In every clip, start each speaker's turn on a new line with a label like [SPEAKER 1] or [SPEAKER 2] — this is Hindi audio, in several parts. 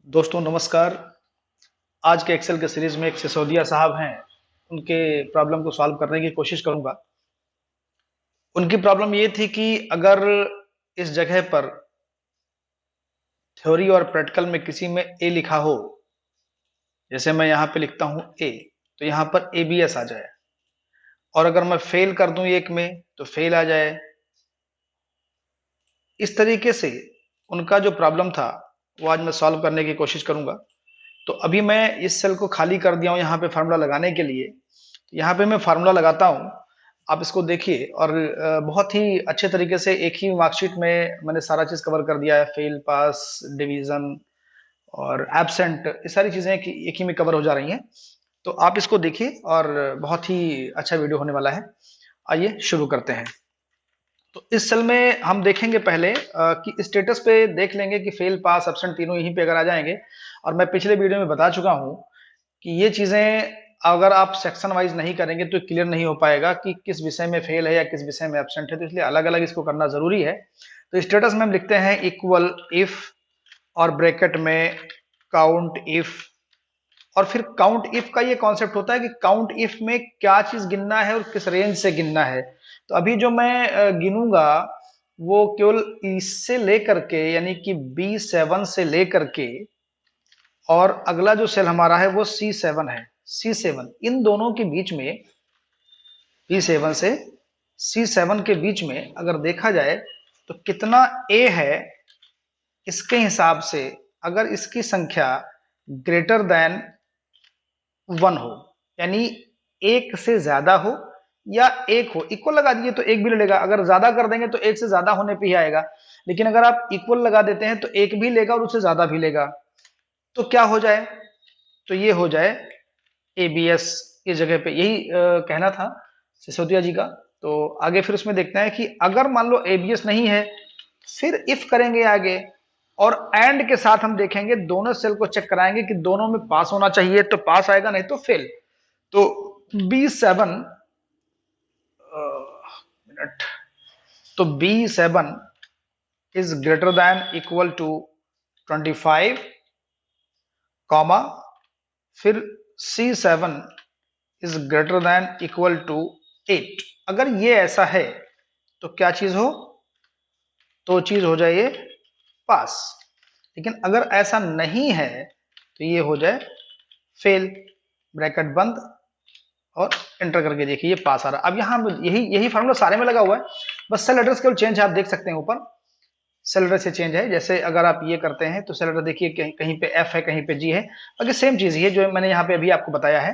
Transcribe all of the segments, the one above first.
[SPEAKER 1] दोस्तों नमस्कार। आज के एक्सेल के सीरीज में एक सिसोदिया साहब हैं, उनके प्रॉब्लम को सॉल्व करने की कोशिश करूंगा। उनकी प्रॉब्लम ये थी कि अगर इस जगह पर थ्योरी और प्रैक्टिकल में किसी में ए लिखा हो, जैसे मैं यहाँ पे लिखता हूँ ए, तो यहाँ पर एबीएस आ जाए, और अगर मैं फेल कर दूं एक में तो फेल आ जाए। इस तरीके से उनका जो प्रॉब्लम था वो आज मैं सॉल्व करने की कोशिश करूंगा। तो अभी मैं इस सेल को खाली कर दिया हूं यहाँ पे फार्मूला लगाने के लिए। यहाँ पे मैं फार्मूला लगाता हूँ, आप इसको देखिए, और बहुत ही अच्छे तरीके से एक ही मार्कशीट में मैंने सारा चीज कवर कर दिया है। फेल, पास, डिवीजन और एब्सेंट, ये सारी चीजें एक ही में कवर हो जा रही हैं। तो आप इसको देखिए और बहुत ही अच्छा वीडियो होने वाला है। आइए शुरू करते हैं। तो इस सेल में हम देखेंगे पहले कि स्टेटस पे देख लेंगे कि फेल, पास, एब्सेंट तीनों यहीं पे अगर आ जाएंगे। और मैं पिछले वीडियो में बता चुका हूं कि ये चीजें अगर आप सेक्शन वाइज नहीं करेंगे तो क्लियर नहीं हो पाएगा कि किस विषय में फेल है या किस विषय में एब्सेंट है, तो इसलिए अलग अलग इसको करना जरूरी है। तो स्टेटस में हम लिखते हैं इक्वल इफ, और ब्रैकेट में काउंट इफ। और फिर काउंट इफ का ये कॉन्सेप्ट होता है कि काउंट इफ में क्या चीज गिनना है और किस रेंज से गिनना है। तो अभी जो मैं गिनूंगा वो केवल इससे लेकर के, यानी कि B7 से लेकर के, और अगला जो सेल हमारा है वो C7 है। C7, इन दोनों के बीच में, B7 से C7 के बीच में अगर देखा जाए तो कितना A है, इसके हिसाब से अगर इसकी संख्या ग्रेटर देन 1 हो, यानी एक से ज्यादा हो या एक हो, इक्वल लगा दिए तो एक भी लेगा। अगर ज्यादा कर देंगे तो एक से ज्यादा होने पे ही आएगा, लेकिन अगर आप इक्वल लगा देते हैं तो एक भी लेगा और उससे ज्यादा भी लेगा। तो क्या हो जाए, तो ये हो जाए एबीएस। इस जगह पे यही कहना था सिसोदिया जी का। तो आगे फिर उसमें देखते हैं कि अगर मान लो एबीएस नहीं है, फिर इफ करेंगे आगे, और एंड के साथ हम देखेंगे, दोनों सेल को चेक कराएंगे कि दोनों में पास होना चाहिए तो पास आएगा, नहीं तो फेल। तो B7, मिनट, तो B7 is greater than equal to 25, comma, फिर C7 is greater than equal to 8। अगर ये ऐसा है तो क्या चीज हो, तो चीज हो जाए ये पास। लेकिन अगर ऐसा नहीं है तो ये हो जाए फेल। ब्रैकेट बंद और एंटर करके देखिए ये पास आ रहा है। अब यहाँ यही यही फॉर्मूला सारे में लगा हुआ है, बस सेल एड्रेस केवल चेंज है। आप देख सकते हैं ऊपर सेल एड्रेस से चेंज है। जैसे अगर आप ये करते हैं तो सेल एड्रेस देखिए कहीं कहीं पे एफ है, कहीं पे जी है, बाकी सेम चीज ही है जो मैंने यहाँ पे अभी आपको बताया है।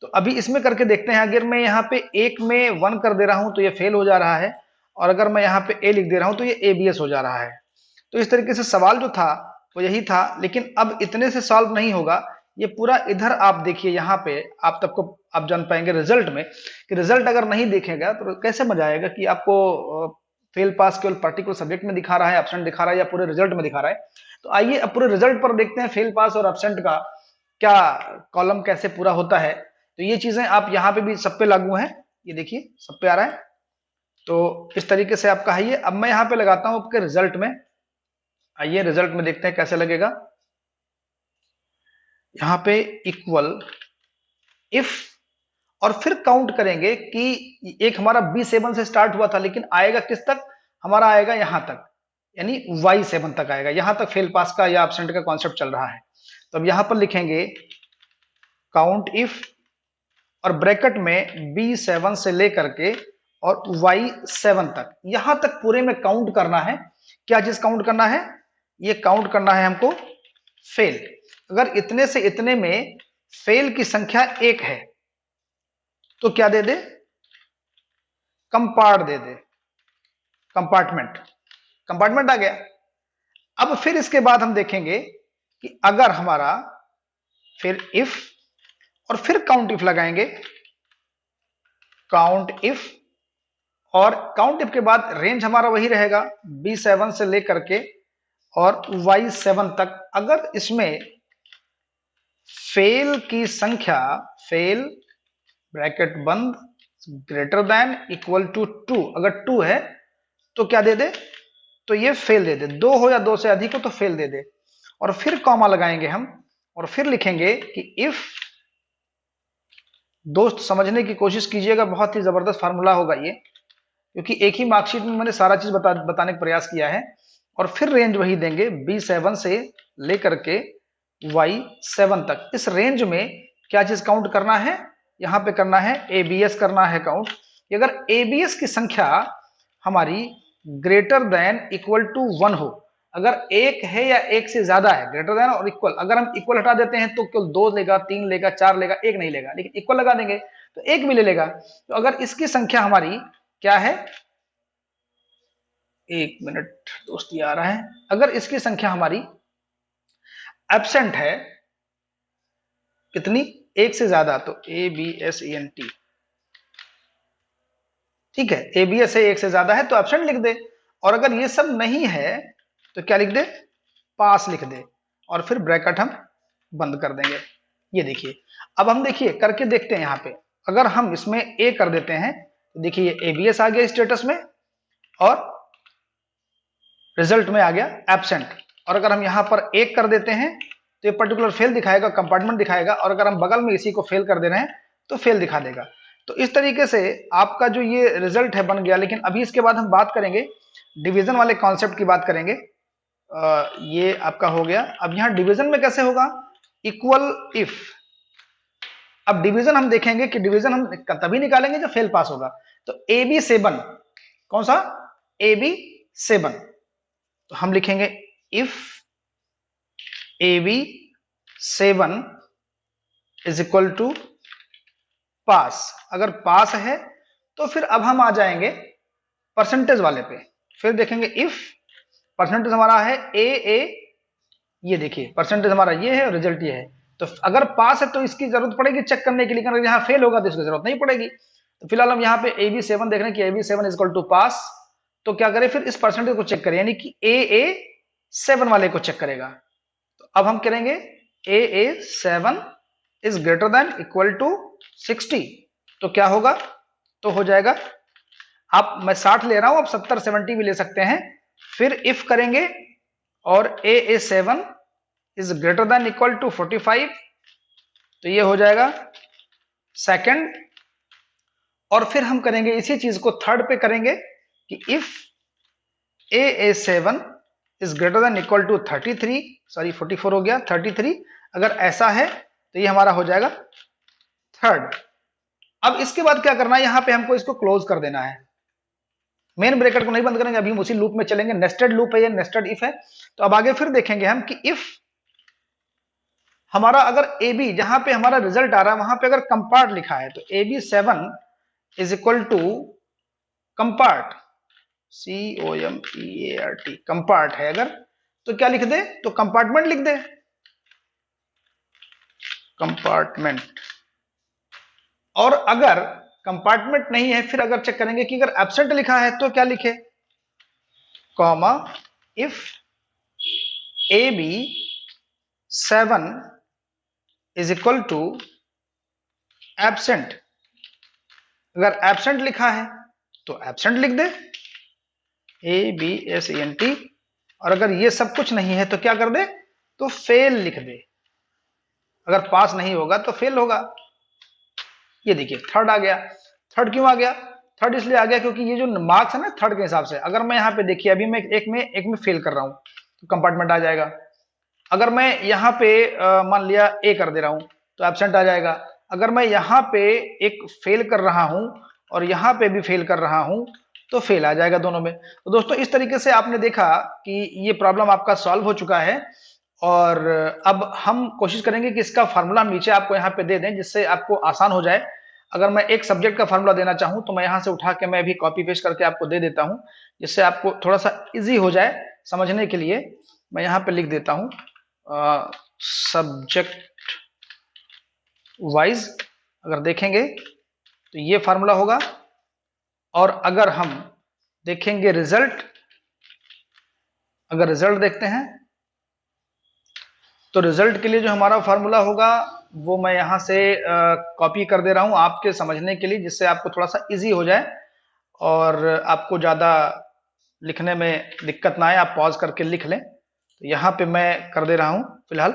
[SPEAKER 1] तो अभी इसमें करके देखते हैं। अगर मैं यहाँ पे एक में 1 कर दे रहा हूं तो ये फेल हो जा रहा है, और अगर मैं यहाँ पे ए लिख दे रहा हूं तो ये एबीएस हो जा रहा है। तो इस तरीके से सवाल जो था वो यही था, लेकिन अब इतने से सॉल्व नहीं होगा। ये पूरा इधर आप देखिए, यहाँ पे आप तब को आप जान पाएंगे रिजल्ट में कि रिजल्ट अगर नहीं देखेगा तो कैसे मजा आएगा कि आपको फेल पास केवल पर्टिकुलर सब्जेक्ट में दिखा रहा है, एब्सेंट दिखा रहा है, या पूरे रिजल्ट में दिखा रहा है। तो आइए अब पूरे रिजल्ट पर देखते हैं फेल, पास और एब्सेंट का क्या कॉलम कैसे पूरा होता है। तो ये चीजें आप यहाँ पे भी सब पे लागू हैं, ये देखिए सब पे आ रहा है। तो इस तरीके से आपका है ये। अब मैं यहाँ पे लगाता हूँ आपके रिजल्ट में। आइए रिजल्ट में देखते हैं कैसे लगेगा। यहाँ पे इक्वल इफ, और फिर काउंट करेंगे कि एक हमारा B7 से स्टार्ट हुआ था, लेकिन आएगा किस तक, हमारा आएगा यहां तक, यानी Y7 तक आएगा। यहां तक फेल पास का या एब्सेंट का कॉन्सेप्ट चल रहा है। तो अब यहां पर लिखेंगे काउंट इफ, और ब्रैकेट में B7 से लेकर के और Y7 तक, यहां तक पूरे में काउंट करना है। क्या चीज काउंट करना है, ये काउंट करना है हमको फेल। अगर इतने से इतने में फेल की संख्या 1 है तो क्या दे दे, कंपार्ट दे दे, कंपार्टमेंट, कंपार्टमेंट आ गया। अब फिर इसके बाद हम देखेंगे कि अगर हमारा, फिर इफ, और फिर काउंट इफ लगाएंगे, काउंट इफ, और काउंट इफ के बाद रेंज हमारा वही रहेगा B7 से लेकर के और Y7 तक। अगर इसमें फेल की संख्या, फेल ब्रैकेट बंद ग्रेटर देन इक्वल टू 2, अगर 2 है तो क्या दे दे, तो ये फेल दे दे। 2 हो या 2 से अधिक हो तो फेल दे दे। और फिर कॉमा लगाएंगे हम और फिर लिखेंगे कि इफ, दोस्त समझने की कोशिश कीजिएगा, बहुत ही जबरदस्त फार्मूला होगा ये, क्योंकि एक ही मार्कशीट में मैंने सारा चीज बताने का प्रयास किया है। और फिर रेंज वही देंगे B7 से लेकर के Y7 तक। इस रेंज में क्या चीज काउंट करना है, यहां पे करना है ABS करना है काउंट। अगर ABS की संख्या हमारी ग्रेटर देन इक्वल टू 1 हो, अगर एक है या एक से ज्यादा है, ग्रेटर देन और इक्वल, अगर हम इक्वल हटा देते हैं तो केवल 2 लेगा, 3 लेगा, 4 लेगा, एक नहीं लेगा, लेकिन इक्वल लगा देंगे तो एक भी ले लेगा। तो अगर इसकी संख्या हमारी क्या है, एक मिनट दोस्ती आ रहा है, अगर इसकी संख्या हमारी एब्सेंट है कितनी, एक से ज्यादा, तो ABSENT, ठीक है, ABS है एक से ज्यादा है तो एब्सेंट लिख दे। और अगर ये सब नहीं है तो क्या लिख दे, पास लिख दे, और फिर ब्रैकेट हम बंद कर देंगे। ये देखिए, अब हम देखिए करके देखते हैं। यहां पे अगर हम इसमें A कर देते हैं तो देखिए ABS आ गया स्टेटस में और रिजल्ट में आ गया एब्सेंट। और अगर हम यहां पर 1 कर देते हैं तो ये पर्टिकुलर फेल दिखाएगा, कंपार्टमेंट दिखाएगा, और अगर हम बगल में इसी को फेल कर दे रहे हैं तो फेल दिखा देगा। तो इस तरीके से आपका जो ये रिजल्ट है बन गया। लेकिन अभी इसके बाद हम बात करेंगे डिवीजन वाले कॉन्सेप्ट की बात करेंगे। ये आपका हो गया। अब यहां डिवीजन में कैसे होगा, इक्वल इफ। अब डिवीजन हम देखेंगे कि डिवीजन हम तभी निकालेंगे जब फेल पास होगा। तो AB7, कौन सा, AB7, तो हम लिखेंगे if AB7 is equal to pass. अगर पास है तो फिर अब हम आ जाएंगे परसेंटेज वाले पे, फिर देखेंगे इफ परसेंटेज हमारा है AA, ये देखिए परसेंटेज हमारा ये है और रिजल्ट ये है। तो अगर पास है तो इसकी जरूरत पड़ेगी चेक करने के लिए, अगर यहाँ फेल होगा तो इसकी जरूरत नहीं पड़ेगी। तो फिलहाल हम यहाँ पे AB7 देख रहे हैं कि AB7 इज इक्वल टू पास। तो क्या करें, फिर इस परसेंटेज को चेक करें, यानी कि AA7 वाले को चेक करेगा। तो अब हम करेंगे AA7 is greater than equal to 60। तो क्या होगा, तो हो जाएगा, आप, मैं 60 ले रहा हूं, आप 70 70 भी ले सकते हैं। फिर इफ करेंगे और AA7 is greater than equal to 45, तो ये हो जाएगा सेकंड। और फिर हम करेंगे इसी चीज को थर्ड पे करेंगे कि if AA7 is greater than equal to 33, sorry 44 हो गया, 33, अगर ऐसा है तो ये हमारा हो जाएगा थर्ड। अब इसके बाद क्या करना है, यहां पे हमको इसको क्लोज कर देना है, मेन ब्रैकेट को नहीं बंद करेंगे, अभी हम उसी लूप में चलेंगे, नेस्टेड लूप है ये, नेस्टेड इफ है। तो अब आगे फिर देखेंगे हम कि इफ हमारा अगर AB, जहां पे हमारा रिजल्ट आ रहा है वहां पे अगर कंपार्ट लिखा है, तो AB7 is equal to compart, COMPART, compart है अगर, तो क्या लिख दे, तो कंपार्टमेंट लिख दे, कंपार्टमेंट। और अगर कंपार्टमेंट नहीं है, फिर अगर चेक करेंगे कि अगर एब्सेंट लिखा है तो क्या लिखे, comma, if AB7 is equal to absent. अगर एब्सेंट लिखा है तो एब्सेंट लिख दे, ABSENT। और अगर ये सब कुछ नहीं है तो क्या कर दे, तो फेल लिख दे। अगर पास नहीं होगा तो फेल होगा। ये देखिए थर्ड आ गया। थर्ड क्यों आ गया, थर्ड इसलिए आ गया क्योंकि ये जो मार्क्स है ना थर्ड के हिसाब से, अगर मैं यहाँ पे देखिए अभी मैं एक में फेल कर रहा हूं तो कंपार्टमेंट आ जाएगा। अगर मैं यहाँ पे मान लिया A कर दे रहा हूं तो एब्सेंट आ जाएगा। अगर मैं यहाँ पे एक फेल कर रहा हूं और यहाँ पे भी फेल कर रहा हूं तो फेल आ जाएगा दोनों में। तो दोस्तों इस तरीके से आपने देखा कि ये प्रॉब्लम आपका सॉल्व हो चुका है। और अब हम कोशिश करेंगे कि इसका फार्मूला हम नीचे आपको यहाँ पे दे दें जिससे आपको आसान हो जाए। अगर मैं एक सब्जेक्ट का फार्मूला देना चाहूं तो मैं यहाँ से उठा के मैं भी कॉपी पेस्ट करके आपको दे देता हूं, जिससे आपको थोड़ा सा इजी हो जाए समझने के लिए। मैं यहाँ पे लिख देता हूं सब्जेक्ट वाइज, अगर देखेंगे तो ये फार्मूला होगा। और अगर हम देखेंगे रिजल्ट, अगर रिजल्ट देखते हैं तो रिजल्ट के लिए जो हमारा फार्मूला होगा वो मैं यहां से कॉपी कर दे रहा हूं आपके समझने के लिए, जिससे आपको थोड़ा सा इजी हो जाए और आपको ज्यादा लिखने में दिक्कत ना आए। आप पॉज करके लिख लें। तो यहाँ पे मैं कर दे रहा हूं फिलहाल,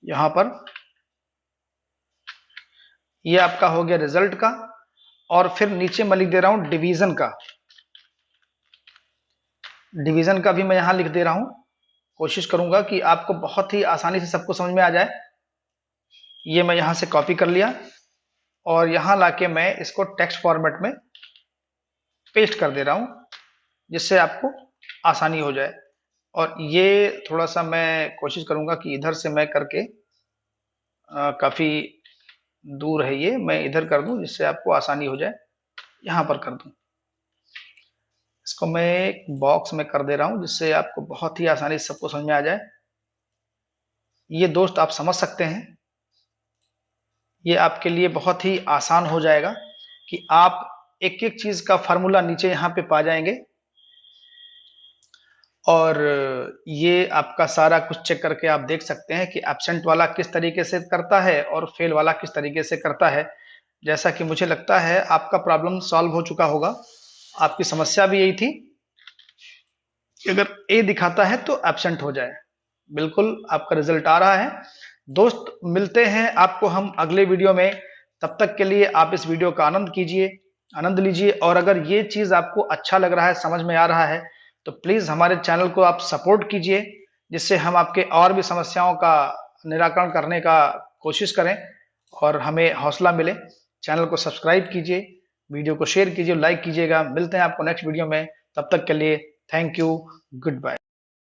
[SPEAKER 1] यहाँ पर ये आपका हो गया रिजल्ट का। और फिर नीचे मैं लिख दे रहा हूं डिवीजन का, डिवीजन का भी मैं यहां लिख दे रहा हूं। कोशिश करूंगा कि आपको बहुत ही आसानी से सबको समझ में आ जाए। ये मैं यहां से कॉपी कर लिया और यहां लाके मैं इसको टेक्स्ट फॉर्मेट में पेस्ट कर दे रहा हूं, जिससे आपको आसानी हो जाए। और ये थोड़ा सा मैं कोशिश करूंगा कि इधर से मैं करके काफी दूर है ये, मैं इधर कर दूं जिससे आपको आसानी हो जाए। यहां पर कर दूं, इसको मैं एक बॉक्स में कर दे रहा हूं जिससे आपको बहुत ही आसानी से सबको समझ में आ जाए। ये दोस्त आप समझ सकते हैं, ये आपके लिए बहुत ही आसान हो जाएगा कि आप एक एक चीज का फार्मूला नीचे यहाँ पे पा जाएंगे और ये आपका सारा कुछ चेक करके आप देख सकते हैं कि एब्सेंट वाला किस तरीके से करता है और फेल वाला किस तरीके से करता है। जैसा कि मुझे लगता है आपका प्रॉब्लम सॉल्व हो चुका होगा। आपकी समस्या भी यही थी कि अगर ए दिखाता है तो एब्सेंट हो जाए। बिल्कुल आपका रिजल्ट आ रहा है। दोस्त मिलते हैं आपको हम अगले वीडियो में, तब तक के लिए आप इस वीडियो का आनंद कीजिए, आनंद लीजिए। और अगर ये चीज आपको अच्छा लग रहा है, समझ में आ रहा है, तो प्लीज हमारे चैनल को आप सपोर्ट कीजिए, जिससे हम आपके और भी समस्याओं का निराकरण करने का कोशिश करें और हमें हौसला मिले। चैनल को सब्सक्राइब कीजिए, वीडियो को शेयर कीजिए, लाइक कीजिएगा। मिलते हैं आपको नेक्स्ट वीडियो में, तब तक के लिए थैंक यू, गुड बाय।